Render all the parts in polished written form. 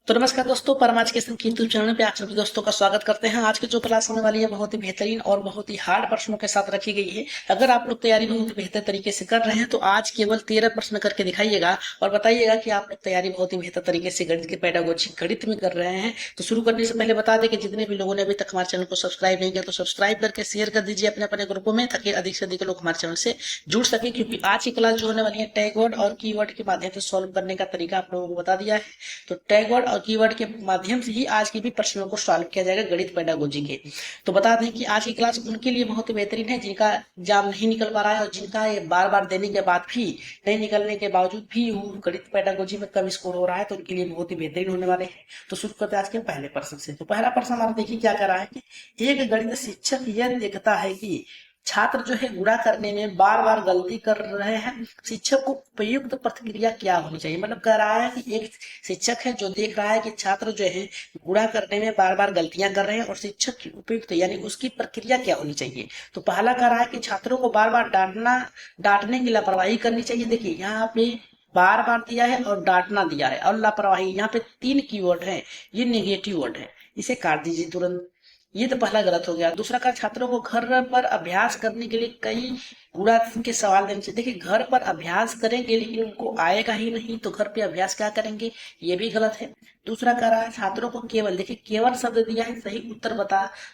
तो नमस्कार दोस्तों, परमाज के संग यूट्यूब चैनल पे आप सभी दोस्तों का स्वागत करते हैं। आज की जो क्लास होने वाली है बहुत ही बेहतरीन और बहुत ही हार्ड प्रश्नों के साथ रखी गई है। अगर आप लोग तैयारी बहुत ही बेहतर तरीके से कर रहे हैं तो आज केवल 13 प्रश्न करके दिखाइएगा और बताइएगा कि आप लोग तैयारी बहुत ही बेहतर तरीके से गणित के पेडागोजी गणित में कर रहे हैं। तो शुरू करने से पहले बता दें कि जितने भी लोगों ने अभी तक हमारे चैनल को सब्सक्राइब नहीं किया तो सब्सक्राइब करके शेयर कर दीजिए अपने अपने ग्रुपों में, ताकि अधिक से अधिक लोग हमारे चैनल से जुड़ सके। क्योंकि आज की क्लास जो होने वाली है टैग वर्ड और कीवर्ड के माध्यम से सॉल्व करने का तरीका आप लोगों को बता दिया है। तो टैग वर्ड और कीवर्ड के माध्यम से ही आज की भी प्रश्नों को सॉल्व किया जाएगा गणित पेडागोजी के। तो बता दें कि आज की क्लास उनके लिए बहुत ही बेहतरीन है जिनका एग्जाम नहीं निकल पा रहा है और जिनका ये बार बार देने के बाद भी नहीं निकलने के बावजूद भी गणित पेडागोजी में कम स्कोर हो रहा है, तो उनके लिए बहुत ही बेहतरीन होने वाले हैं। तो शुरू करते हैं आज के पहले प्रश्न से। तो पहला प्रश्न हमारा देखिए क्या कर रहा है कि एक गणित शिक्षक यह देखता है कि छात्र जो है गुणा करने में बार बार गलती कर रहे हैं, शिक्षक को उपयुक्त प्रतिक्रिया क्या होनी चाहिए। मतलब कह रहा है कि एक शिक्षक है जो देख रहा है कि छात्र जो है गुणा करने में बार बार गलतियां कर रहे हैं और शिक्षक की उपयुक्त यानी उसकी प्रक्रिया क्या होनी चाहिए। तो पहला कह रहा है कि छात्रों को बार बार डांटने की लापरवाही करनी चाहिए। देखिए यहाँ पे बार बार दिया है और डांटना दिया है और लापरवाही, यहाँ पे 3 कीवर्ड है, ये नेगेटिव वर्ड है, इसे काट दीजिए तुरंत। ये तो पहला गलत हो गया। दूसरा का छात्रों को घर पर अभ्यास करने के लिए कई गुणा के सवाल देने चाहिए। देखिए घर पर अभ्यास करेंगे लेकिन उनको आएगा ही नहीं तो घर पे अभ्यास क्या करेंगे, ये भी गलत है। दूसरा कह रहा है छात्रों को केवल, देखिए केवल शब्द दिया है, सही उत्तर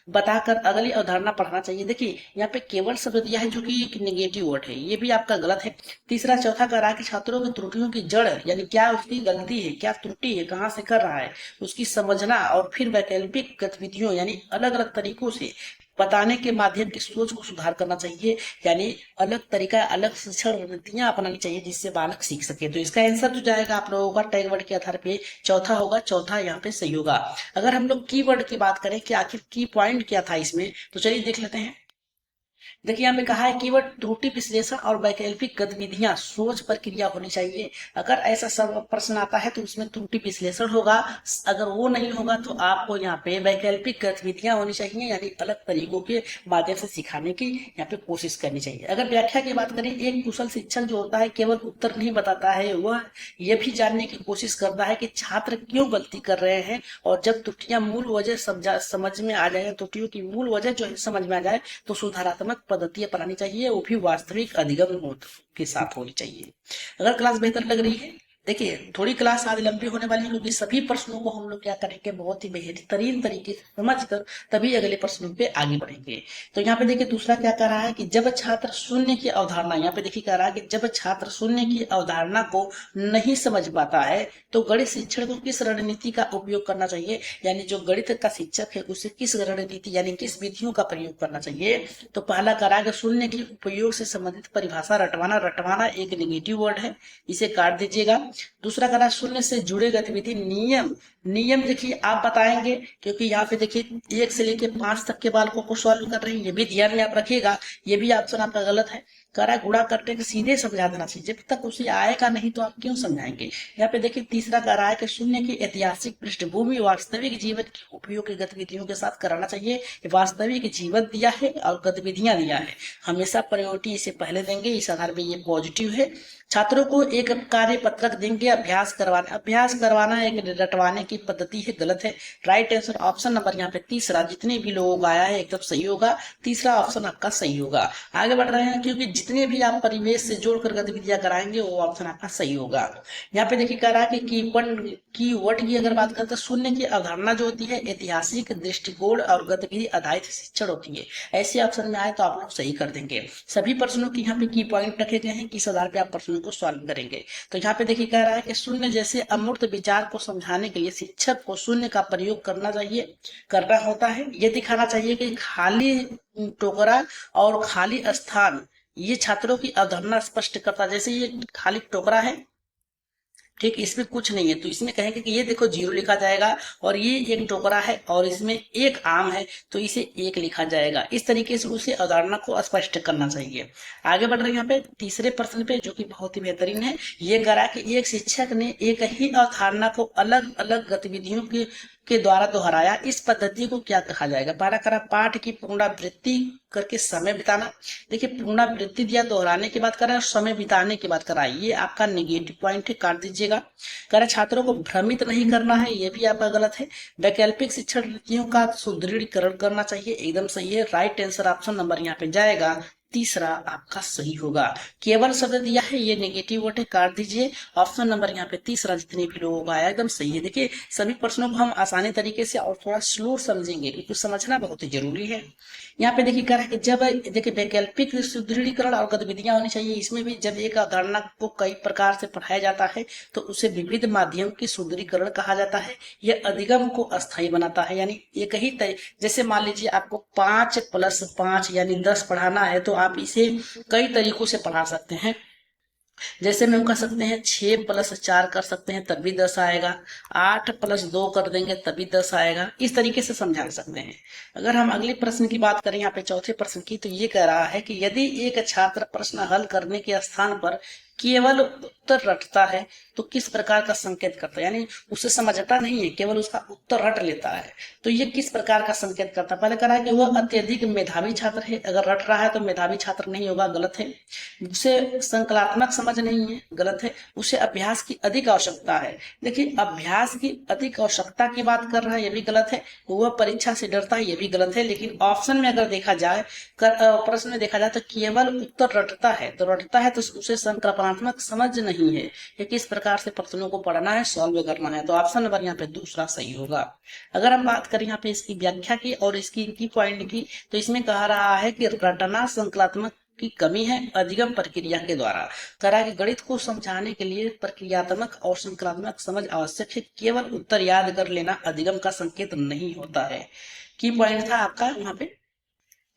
बताकर अगली अवधारणा पढ़ना चाहिए। देखिए यहाँ पे केवल शब्द दिया है जो कि एक नेगेटिव वर्ड है, ये भी आपका गलत है। तीसरा चौथा कह रहा है कि छात्रों की त्रुटियों की जड़ यानी क्या उसकी गलती है, क्या त्रुटि है, कहाँ से कर रहा है, उसकी समझना और फिर वैकल्पिक गतिविधियों यानी अलग अलग तरीकों से बताने के माध्यम की सोच को सुधार करना चाहिए। यानी अलग तरीका, अलग शिक्षण रणनीतियां अपनानी चाहिए जिससे बालक सीख सके। तो इसका आंसर जो जाएगा आप लोगों का टैग वर्ड के आधार पे चौथा होगा, चौथा यहाँ पे सही होगा। अगर हम लोग की वर्ड की बात करें कि आखिर की पॉइंट क्या था इसमें, तो चलिए देख लेते हैं। देखिए यहाँ पे कहा है कीवर्ड त्रुटि विश्लेषण और वैकल्पिक गतिविधियां सोच प्रक्रिया होनी चाहिए। अगर ऐसा सब प्रश्न आता है तो उसमें त्रुटि विश्लेषण होगा, अगर वो नहीं होगा तो आपको यहाँ पे वैकल्पिक गतिविधियां होनी चाहिए यानी अलग तरीकों के माध्यम से सिखाने की यहाँ पे कोशिश करनी चाहिए। अगर व्याख्या की बात करें, एक कुशल शिक्षक जो होता है केवल उत्तर नहीं बताता है, वह यह भी जानने की कोशिश करता है कि छात्र क्यों गलती कर रहे हैं, और जब त्रुटियां मूल वजह समझ में आ जाए, त्रुटियों की मूल वजह जो है समझ में आ जाए तो सुधारात्मक पद्धति अपनानी चाहिए, वो भी वास्तविक अधिगम के साथ होनी चाहिए। अगर क्लास बेहतर लग रही है, देखिए थोड़ी क्लास आज लंबी होने वाली है क्योंकि सभी प्रश्नों को हम लोग क्या करेंगे बहुत ही बेहतरीन तरीके से समझकर तभी अगले प्रश्नों पे आगे बढ़ेंगे। तो यहाँ पे देखिए दूसरा क्या कह रहा है कि जब छात्र शून्य की अवधारणा, यहाँ पे देखिए कह रहा है कि जब छात्र शून्य की अवधारणा को नहीं समझ पाता है तो गणित शिक्षक को किस रणनीति का उपयोग करना चाहिए, यानी जो गणित का शिक्षक है उसे किस रणनीति यानी किस विधियों का प्रयोग करना चाहिए। तो पहला कह रहा है कि शून्य के उपयोग से संबंधित परिभाषा रटवाना, रटवाना एक नेगेटिव वर्ड है, इसे काट दीजिएगा। दूसरा कह रहा है शून्य से जुड़े गतिविधि नियम, नियम देखिए आप बताएंगे क्योंकि यहाँ पे देखिए 1 से लेके 5 तक के बालकों को सॉल्व कर रहे हैं, ये भी ध्यान में आप रखिएगा। ये भी ऑप्शन आपका गलत है। कह रहा है गुणा करने के सीधे समझा देना चाहिए, जब तक उसे आएगा नहीं तो आप क्यों समझाएंगे। यहाँ पे देखिए तीसरा कह रहा है कि शून्य की ऐतिहासिक पृष्ठभूमि वास्तविक जीवन की उपयोगी गतिविधियों के साथ कराना चाहिए। वास्तविक जीवन दिया है और गतिविधियां दिया है, हमेशा प्रायोरिटी इसे पहले देंगे, इस आधार पर ये पॉजिटिव है। छात्रों को एक कार्य पत्रक देंगे, अभ्यास करवाना एक रटवाने की पद्धति है, गलत है। राइट आंसर ऑप्शन नंबर यहाँ पे तीसरा, जितने भी लोगों का आया है एकदम सही होगा, तीसरा ऑप्शन आपका सही होगा। आगे बढ़ रहे हैं क्योंकि जितने भी आप परिवेश से जोड़कर गतिविधियां कराएंगे वो ऑप्शन आपका सही होगा। यहाँ पे देखिए कह रहा है कि कीवर्ड की अगर बात करते हैं, शून्य की अवधारणा जो होती है ऐतिहासिक दृष्टिकोण और गतिविधि आधारित शिक्षण होती है, ऐसे ऑप्शन में आए तो आप लोग सही कर देंगे। सभी प्रश्नों की यहाँ पे की पॉइंट रखे गए हैं, किस आधार पे आप प्रश्नों को सॉल्व करेंगे। तो यहाँ पे देखिए कह रहा है कि शून्य जैसे अमूर्त विचार को समझाने के लिए शिक्षक को शून्य का प्रयोग करना होता है। ये दिखाना चाहिए कि खाली टोकरा और खाली स्थान ये छात्रों की अवधारणा स्पष्ट करता है। जैसे ये खाली टोकरा है, ठीक, इसमें कुछ नहीं है तो इसमें कहेंगे कि ये देखो 0 लिखा जाएगा, और ये एक टोकरा है और इसमें एक आम है तो इसे 1 लिखा जाएगा। इस तरीके से उसे अवधारणा को स्पष्ट करना चाहिए। आगे बढ़ रहे हैं यहाँ पे तीसरे प्रश्न पे जो कि बहुत ही बेहतरीन है। ये कह रहा है कि एक शिक्षक ने एक ही अवधारणा को अलग अलग गतिविधियों के के द्वारा दोहराया, इस पद्धति को क्या कहा जाएगा? पहला करा पाठ की पुनरावृत्ति करके समय बिताना। देखिए पुनरावृत्ति दिया, दोहराने की बात कर रहा है, समय बिताने की बात कर रहा है, ये आपका नेगेटिव पॉइंट है, काट दीजिएगा। कह रहा छात्रों को भ्रमित नहीं करना है, ये भी आपका गलत है। वैकल्पिक शिक्षण नीतियों का सुदृढ़ीकरण करना चाहिए, एकदम सही है। राइट आंसर ऑप्शन नंबर यहाँ पे जाएगा तीसरा आपका सही होगा। केवल शब्द दिया है, ये नेगेटिव वर्ड है, काट दीजिए। ऑप्शन नंबर यहाँ पे तीसरा जितने भी लोगों का आया एकदम सही है। देखिए सभी प्रश्नों को हम आसानी तरीके से और थोड़ा स्लो समझेंगे क्योंकि समझना बहुत ही जरूरी है। यहाँ पे देखिए कह रहा है कि जब देखिए वैकल्पिक सुदृढ़ीकरण और गतिविधियां होनी चाहिए, इसमें भी जब एक अवधारणा को कई प्रकार से पढ़ाया जाता है तो उसे विविध माध्यम की सुदृढ़ीकरण कहा जाता है। यह अधिगम को अस्थायी बनाता है, यानी एक ही जैसे मान लीजिए आपको 5+5 यानी 10 पढ़ाना है तो आप इसे कई तरीकों से पढ़ा सकते हैं। जैसे में हम कर सकते हैं 6+4 कर सकते हैं तब भी 10 आएगा, 8+2 कर देंगे तभी 10 आएगा, इस तरीके से समझा सकते हैं। अगर हम अगले प्रश्न की बात करें यहाँ पे चौथे प्रश्न की, तो ये कह रहा है कि यदि एक छात्र प्रश्न हल करने के स्थान पर केवल उत्तर रटता है तो किस प्रकार का संकेत करता है? यानी उसे समझता नहीं है, केवल उसका उत्तर रट लेता है, तो ये किस प्रकार का संकेत करता है? पहले कह रहा है कि वह अत्यधिक मेधावी छात्र है, अगर रट रहा है तो मेधावी छात्र नहीं होगा, गलत है। उसे संकल्पात्मक समझ नहीं है, गलत है। उसे अभ्यास की अधिक आवश्यकता है, देखिए अभ्यास की अधिक आवश्यकता की बात कर रहा है, ये भी गलत है। वह परीक्षा से डरता है, ये भी गलत है। लेकिन ऑप्शन में अगर देखा जाए, प्रश्न में देखा जाए तो केवल उत्तर रटता है, तो रटता है तो उसे संकल्पनात्मक समझ नहीं है। ये किस प्रकार से प्रश्नों को पढ़ना है, सॉल्व करना है, तो ऑप्शन नंबर यहाँ पे दूसरा सही होगा। अगर हम बात करें यहाँ पे इसकी व्याख्या की और इसकी की पॉइंट की, तो इसमें कहा रहा है कि रटना संकल्पात्मक की कमी है अधिगम प्रक्रिया के द्वारा। करा कि गणित को समझाने के लिए प्रक्रियात्मक और संकल्पात्मक समझ आवश्यक है, केवल उत्तर याद कर लेना अधिगम का संकेत नहीं होता है। की पॉइंट था आपका यहाँ पे।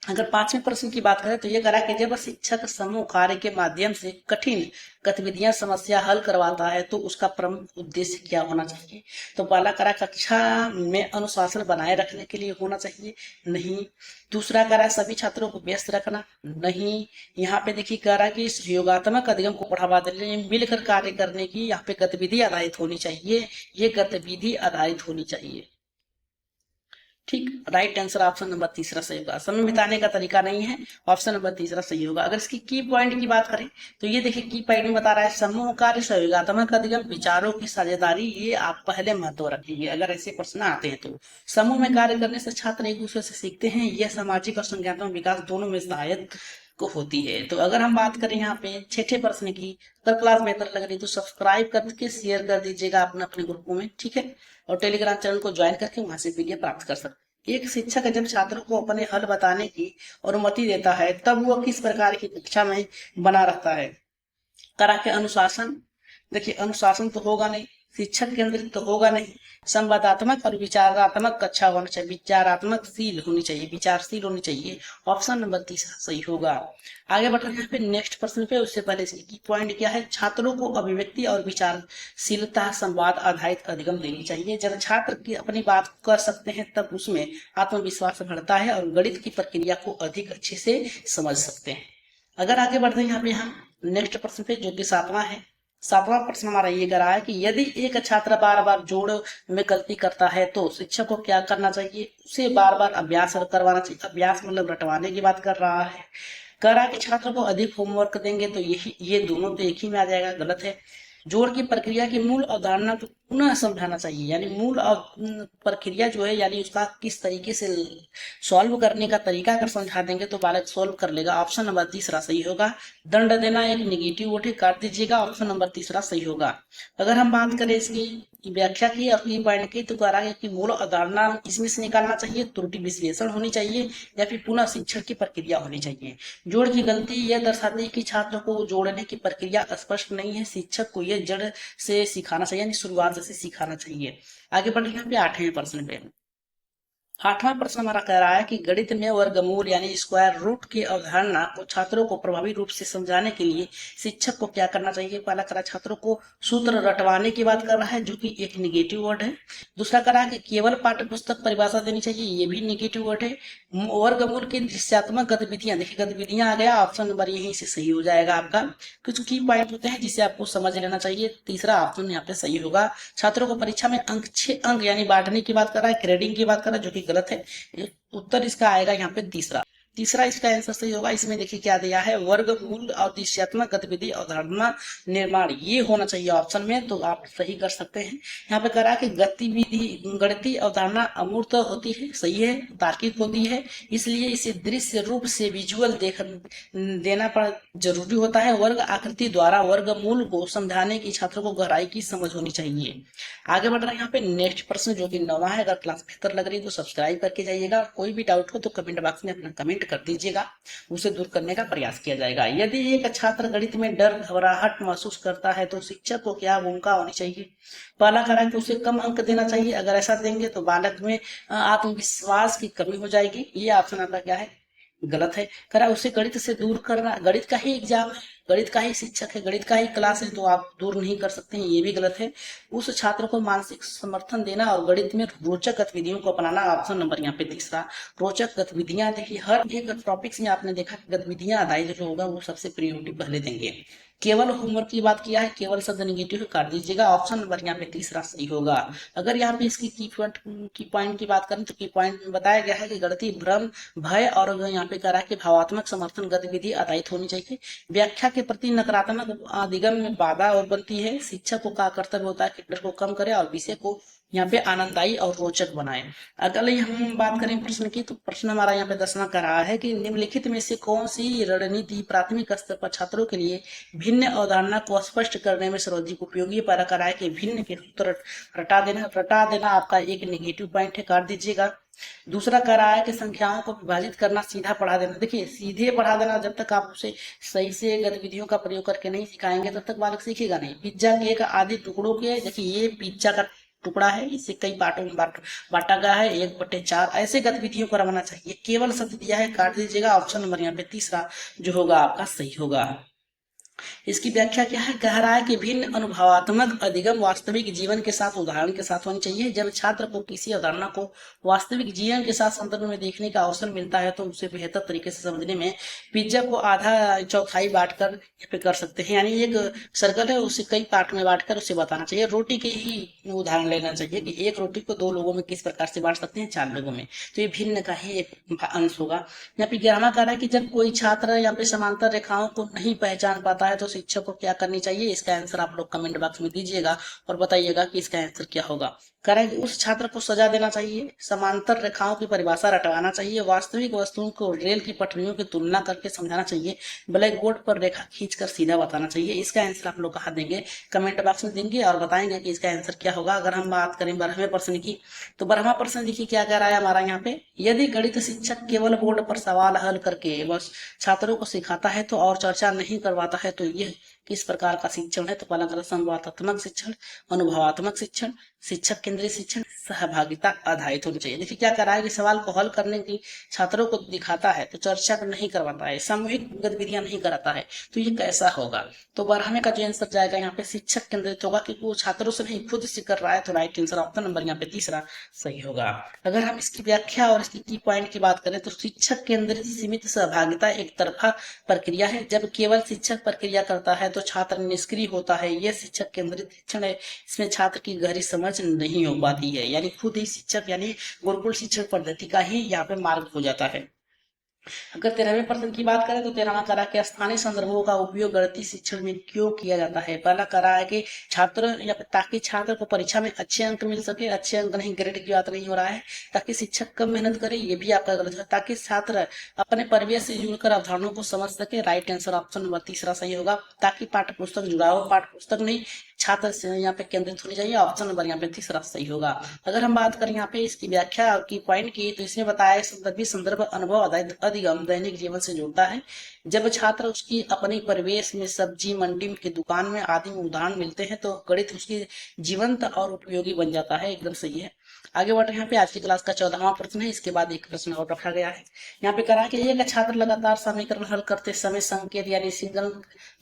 अगर पांचवें प्रश्न की बात करें तो ये करा कि जब शिक्षक समूह कार्य के माध्यम से कठिन गतिविधियां समस्या हल करवाता है तो उसका प्रमुख उद्देश्य क्या होना चाहिए? तो पहला करा कक्षा में अनुशासन बनाए रखने के लिए होना चाहिए, नहीं। दूसरा करा सभी छात्रों को व्यस्त रखना, नहीं। यहाँ पे देखिए करा कि सहयोगात्मक अधिगम को बढ़ावा देने, मिलकर कार्य करने की यहाँ पे गतिविधि आधारित होनी चाहिए, ये गतिविधि आधारित होनी चाहिए, ठीक। राइट आंसर ऑप्शन नंबर तीसरा सही होगा। समय बिताने का तरीका नहीं है, ऑप्शन नंबर तीसरा सही होगा। अगर इसकी की पॉइंट की बात करें तो ये देखिए की पॉइंट में बता रहा है समूह कार्य, सहयोगात्मक अधिगम, विचारों की साझेदारी, ये आप पहले महत्व रखिए अगर ऐसे प्रश्न आते हैं तो। समूह में कार्य करने से छात्र एक दूसरे से सीखते हैं, यह सामाजिक और संज्ञानात्मक विकास दोनों में सहायक को होती है। तो अगर हम बात करें यहाँ पे छठे प्रश्न की, अगर क्लास बेहतर लग रही तो सब्सक्राइब करके शेयर कर दीजिएगा अपने अपने ग्रुपों में, ठीक है। और टेलीग्राम चैनल को ज्वाइन करके वहां से पीडीएफ प्राप्त कर सकते हैं। एक शिक्षक जब छात्रों को अपने हल बताने की अनुमति देता है तब वह किस प्रकार की कक्षा में बना रहता है? तरह के अनुशासन, देखिए अनुशासन तो होगा नहीं, शिक्षक केंद्रित तो होगा नहीं, संवादात्मक और विचारात्मक कक्षा होना चाहिए, विचारात्मकशील होनी चाहिए, विचारशील होनी चाहिए। ऑप्शन नंबर तीसरा सही होगा। आगे बढ़ रहे हैं पे नेक्स्ट प्रश्न पे, उससे पहले इसकी पॉइंट क्या है? छात्रों को अभिव्यक्ति और विचारशीलता संवाद आधारित अधिगम देनी चाहिए। जब छात्र की अपनी बात कर सकते हैं तब उसमें आत्मविश्वास बढ़ता है और गणित की प्रक्रिया को अधिक अच्छे से समझ सकते हैं। अगर आगे बढ़ते हैं यहाँ पे हम नेक्स्ट प्रश्न पे, जो कि सातवां है। सातवां प्रश्न हमारा ये कह रहा है कि यदि एक छात्र बार बार जोड़ में गलती करता है तो शिक्षक को क्या करना चाहिए? उसे बार बार अभ्यास करवाना चाहिए। अभ्यास मतलब रटवाने की बात कर रहा है। कह रहा है कि छात्र को अधिक होमवर्क देंगे तो ये दोनों तो एक ही में आ जाएगा, गलत है। जोड़ की प्रक्रिया की मूल अवधारणा को पुनः समझाना चाहिए, यानी मूल प्रक्रिया जो है यानी उसका किस तरीके से सॉल्व करने का तरीका अगर समझा देंगे तो बालक सॉल्व कर लेगा। ऑप्शन नंबर तीसरा सही होगा। दंड देना एक निगेटिव वोट है, काट दीजिएगा, ऑप्शन नंबर तीसरा सही होगा। अगर हम बात करें इसकी व्याख्या की और की पॉइंट की, तो कह रहा है कि मूल अवधारणा इसमें से निकालना चाहिए, त्रुटि विश्लेषण होनी चाहिए या फिर पुनः शिक्षण की प्रक्रिया होनी चाहिए। जोड़ की गलती यह दर्शाती है कि छात्र को जोड़ने की प्रक्रिया स्पष्ट नहीं है, शिक्षक को यह जड़ से सिखाना चाहिए, यानी शुरुआत से सिखाना चाहिए। आगे बढ़ रहे हैं 8वें प्रश्न पे। 8वां प्रश्न हमारा कह रहा है कि गणित में वर्गमूल यानी स्क्वायर रूट की अवधारणा को छात्रों को प्रभावी रूप से समझाने के लिए शिक्षक को क्या करना चाहिए। पहला करा छात्रों को सूत्र रटवाने की बात कर रहा है, जो कि एक निगेटिव वर्ड है। दूसरा करा कि केवल पाठ्य पुस्तक परिभाषा देनी चाहिए, ये भी निगेटिव वर्ड है। वर्गमूल की दृश्यात्मक गतिविधियां, देखिए गतिविधियां आ गया, ऑप्शन नंबर यहीं से सही हो जाएगा आपका। कुछ की पॉइंट होते हैं जिसे आपको समझ लेना चाहिए, तीसरा ऑप्शन यहाँ पे सही होगा। छात्रों को परीक्षा में अंक 6 अंक यानी बांटने की बात कर रहा है, ग्रेडिंग की बात कर रहा है, जो कि गलत है। उत्तर इसका आएगा यहाँ पे तीसरा। तीसरा इसका आंसर सही होगा। इसमें देखिए क्या दिया है, वर्गमूल और दिशात्मक गतिविधि अवधारणा निर्माण, ये होना चाहिए ऑप्शन में, तो आप सही कर सकते हैं। यहाँ पे करा कि गतिविधि गणितीय अवधारणा अमूर्त होती है, सही है, तार्किक होती है, इसलिए इसे दृश्य रूप से विजुअल देख देना पड़ जरूरी होता है। वर्ग आकृति द्वारा वर्गमूल को समझाने की छात्रों को गहराई की समझ होनी चाहिए। आगे बढ़ रहा है यहाँ पे नेक्स्ट प्रश्न, जो कि 9वां है। अगर क्लास बेहतर लग रही है तो सब्सक्राइब करके जाइएगा। कोई भी डाउट हो तो कमेंट बॉक्स में अपना कमेंट कर दीजिएगा, उसे दूर करने का प्रयास किया जाएगा। यदि एक छात्र गणित में डर घबराहट महसूस करता है तो शिक्षक को क्या भूमिका होनी चाहिए। पहला करा कि उसे कम अंक देना चाहिए, अगर ऐसा देंगे तो बालक में आत्मविश्वास की कमी हो जाएगी, ये ऑप्शन आपका क्या है, गलत है। करा उसे गणित से दूर करना, गणित का ही एग्जाम है, गणित का ही शिक्षक है, गणित का ही क्लास है, तो आप दूर नहीं कर सकते हैं, ये भी गलत है। उस छात्र को मानसिक समर्थन देना और गणित में रोचक गतिविधियों को अपनाना, ऑप्शन नंबर यहाँ पे तीसरा। रोचक गतिविधियां, देखिए हर एक टॉपिक्स में आपने देखा गतिविधियां आधारित जो होगा वो सबसे प्रियोरिटी पहले देंगे। केवल होमवर्क की बात किया है, केवल शब्द निगेटिव काट दीजिएगा, ऑप्शन नंबर यहाँ पे तीसरा सही होगा। अगर यहाँ पे इसकी की पॉइंट की बात करें तो की पॉइंट में बताया गया है कि गणितीय भ्रम भय और यहाँ पे कह रहा है कि भावात्मक समर्थन गतिविधि आधारित होनी चाहिए। व्याख्या के प्रति नकारात्मक अधिगम में बाधा और बनती है। शिक्षक को का कर्तव्य होता है कि डर को कम करे और विषय को यहाँ पे आनंददायी और रोचक बनाए। अगर हम बात करें प्रश्न की, तो प्रश्न हमारा यहाँ पे 10वां का रहा है कि निम्नलिखित में से कौन सी रणनीति प्राथमिक स्तर पर छात्रों के लिए भिन्न अवधारणा को स्पष्ट करने में सर्वाधिक उपयोगी। पहला करा है कि भिन्न के सूत्र रटा देना आपका एक नेगेटिव पॉइंट है, काट दीजिएगा। दूसरा कह रहा है कि संख्याओं को विभाजित करना, सीधा पढ़ा देना। देखिए सीधे पढ़ा देना, जब तक आप उसे सही से गतिविधियों का प्रयोग करके नहीं सिखाएंगे तब तक बालक सीखेगा नहीं। पिज्जा के एक आधे टुकड़ों के, देखिए ये पिज्जा का टुकड़ा है, इसे कई पार्टों में बांटा गया है, 1/4, ऐसे गतिविधियों को रखना चाहिए। केवल शब्द दिया है, काट दीजिएगा, ऑप्शन नंबर यहाँ पे तीसरा जो होगा आपका सही होगा। इसकी व्याख्या क्या है, कह रहा है कि भिन्न अनुभवात्मक अधिगम वास्तविक जीवन के साथ उदाहरण के साथ होनी चाहिए। जब छात्र को किसी अवधारणा को वास्तविक जीवन के साथ संदर्भ में देखने का अवसर मिलता है तो उसे बेहतर तरीके से समझने में पिज्जा को आधा चौथाई बांटकर कर सकते हैं, यानी एक सर्कल है उसे कई पार्ट में बांटकर उसे बताना चाहिए। रोटी के ही उदाहरण लेना चाहिए कि एक रोटी को 2 लोगों में किस प्रकार से बांट सकते हैं, 4 लोगों में, तो ये भिन्न का ही एक अंश होगा। यहाँ पे 11वां कह रहा है कि जब कोई छात्र यहाँ पे समांतर रेखाओं को नहीं पहचान पाता है तो शिक्षक को क्या करनी चाहिए। इसका आंसर आप लोग कमेंट बॉक्स में दीजिएगा और बताइएगा कि इसका आंसर क्या होगा। कह रहा है कि उस छात्र को सजा देना चाहिए, समांतर रेखाओं की परिभाषा रटवाना चाहिए, वास्तविक वस्तुओं को रेल की पटरियों की तुलना करके समझाना चाहिए, ब्लैक बोर्ड पर रेखा खींचकर सीधा बताना चाहिए। इसका आंसर आप लोग कहाँ देंगे, कमेंट बॉक्स में देंगे और बताएंगे कि इसका आंसर क्या होगा। अगर हम बात करें 12वें प्रश्न की, तो 12वां प्रश्न देखिए क्या कह रहा है हमारा यहाँ पे, यदि गणित शिक्षक केवल बोर्ड पर सवाल हल करके बस छात्रों को सिखाता है तो और चर्चा नहीं करवाता है तो यह किस प्रकार का शिक्षण है। तो पहला करें संवादात्मक शिक्षण, अनुभवात्मक शिक्षण, शिक्षक केंद्रीय शिक्षण, सहभागिता आधारित होनी चाहिए। देखिए क्या कर रहा है कि सवाल को हल करने की छात्रों को दिखाता है तो चर्चा नहीं करवाता है, सामूहिक गतिविधियां नहीं कराता है, तो ये कैसा होगा। तो 12वें का जो आंसर जाएगा यहाँ पे शिक्षक केंद्रित होगा, क्योंकि वो छात्रों से नहीं खुद से कर रहा है, तो राइट आंसर ऑप्शन नंबर यहाँ पे तीसरा सही होगा। अगर हम इसकी व्याख्या और इसकी की पॉइंट की बात करें तो शिक्षक केंद्रित सीमित सहभागिता एक तरफा प्रक्रिया है। जब केवल शिक्षक प्रक्रिया करता है तो छात्र निष्क्रिय होता है, यह शिक्षक केंद्रित शिक्षण है। इसमें छात्र की गहरी समझ नहीं हो पाती है, यानी खुद ही शिक्षक यानी गुरुकुल शिक्षण पद्धति का ही यहाँ पे मार्ग हो जाता है। अगर 13वें प्रश्न की बात करें तो 13वां करा कि स्थानीय संदर्भों का उपयोग गणितीय शिक्षण में क्यों किया जाता है। पहला करा है कि छात्र या ताकि छात्र को परीक्षा में अच्छे अंक मिल सके, अच्छे अंक नहीं ग्रेड की बात नहीं हो रहा है, ताकि शिक्षक कम मेहनत करे, ये भी आपका गलत है, ताकि छात्र अपने परिवेश से जुड़कर अवधारणाओं को समझ सके, राइट आंसर ऑप्शन नंबर तीसरा सही होगा। ताकि पाठ्य पुस्तक जुड़ा हो, पाठ्य पुस्तक नहीं छात्र से यहाँ पे केंद्रित होनी चाहिए, ऑप्शन नंबर यहाँ पे तीसरा सही होगा। अगर हम बात करें यहाँ पे इसकी व्याख्या की पॉइंट की, तो इसमें बताया संदर्भी संदर्भ अनुभव अधिगम दैनिक जीवन से जुड़ता है। जब छात्र उसकी अपने परिवेश में सब्जी मंडी की दुकान में आदि में उदाहरण मिलते हैं तो गणित उसकी जीवंत और उपयोगी बन जाता है, एकदम सही है। आगे बढ़ रहे हैं। यहाँ पे आज की क्लास का 14वां प्रश्न है। इसके बाद एक प्रश्न और रखा गया है। यहाँ पे करा कि एक छात्र लगातार समीकरण हल करते समय संकेत यानी सिग्नल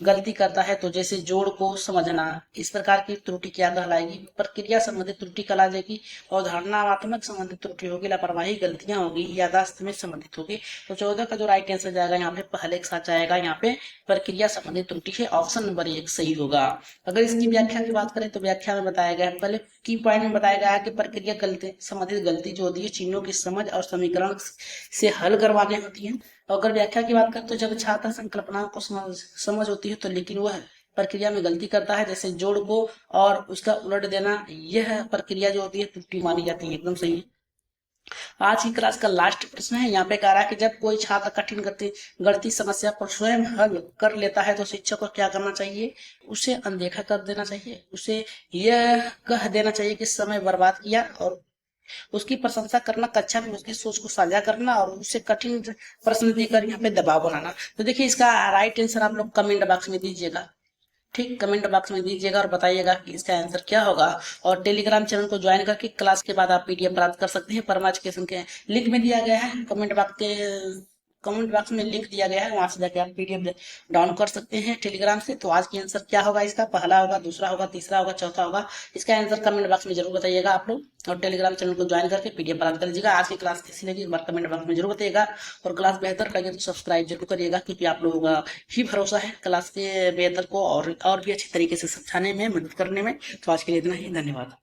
गलती करता है तो जैसे जोड़ को समझना, इस प्रकार की त्रुटि क्या कहलाएगी? प्रक्रिया संबंधित त्रुटि कहलाएगी, अवधारणात्मक संबंधित त्रुटि होगी, लापरवाही गलतियां होगी, यादाश्त में संबंधित होगी। तो 14 का जो राइट आंसर जाएगा यहाँ पे पहले के साथ जाएगा। यहाँ पे प्रक्रिया संबंधित त्रुटि है, ऑप्शन नंबर 1 सही होगा। अगर इसकी व्याख्या की बात करें तो व्याख्या में बताया गया है, पहले की पॉइंट में बताया गया है कि प्रक्रिया गलती संबंधित गलती जो होती है चिन्हों की समझ और समीकरण से हल करवाने होती है। अगर व्याख्या की बात करें तो जब छात्र संकल्पना को समझ होती है तो लेकिन वह प्रक्रिया में गलती करता है, जैसे जोड़ को और उसका उलट देना, यह प्रक्रिया जो होती है त्रुटि मानी जाती है। एकदम सही है। आज की क्लास का लास्ट प्रश्न है। यहाँ पे कह रहा है कि जब कोई छात्र कठिन गणितीय समस्या को स्वयं हल कर लेता है तो शिक्षक को क्या करना चाहिए? उसे अनदेखा कर देना चाहिए, उसे यह कह देना चाहिए कि समय बर्बाद किया, और उसकी प्रशंसा करना, कक्षा में उसकी सोच को साझा करना, और उससे कठिन प्रश्न देकर यहाँ पे दबाव बनाना। तो देखिए इसका राइट आंसर आप लोग कमेंट बॉक्स में दीजिएगा। ठीक, कमेंट बॉक्स में दीजिएगा और बताइएगा कि इसका आंसर क्या होगा। और टेलीग्राम चैनल को ज्वाइन करके क्लास के बाद आप पीडीएफ प्राप्त कर सकते हैं। परमा एजुकेशन के लिंक में दिया गया है, कमेंट बॉक्स में लिंक दिया गया है, वहां से जाके आप पीडीएफ डाउन कर सकते हैं टेलीग्राम से। तो आज की आंसर क्या होगा? इसका पहला होगा, दूसरा होगा, तीसरा होगा, चौथा होगा? इसका आंसर कमेंट बॉक्स में जरूर बताइएगा आप लोग। और टेलीग्राम चैनल को ज्वाइन करके पीडीएफ प्राप्त कर लीजिएगा। आज की क्लास कैसी लगी एक बार कमेंट बॉक्स में जरूर बताइएगा। और क्लास बेहतर लगे तो सब्सक्राइब जरूर करिएगा, क्योंकि आप लोगों का ही भरोसा है क्लास के बेहतर को और भी अच्छे तरीके से समझाने में, मदद करने में। तो आज के लिए इतना ही, धन्यवाद।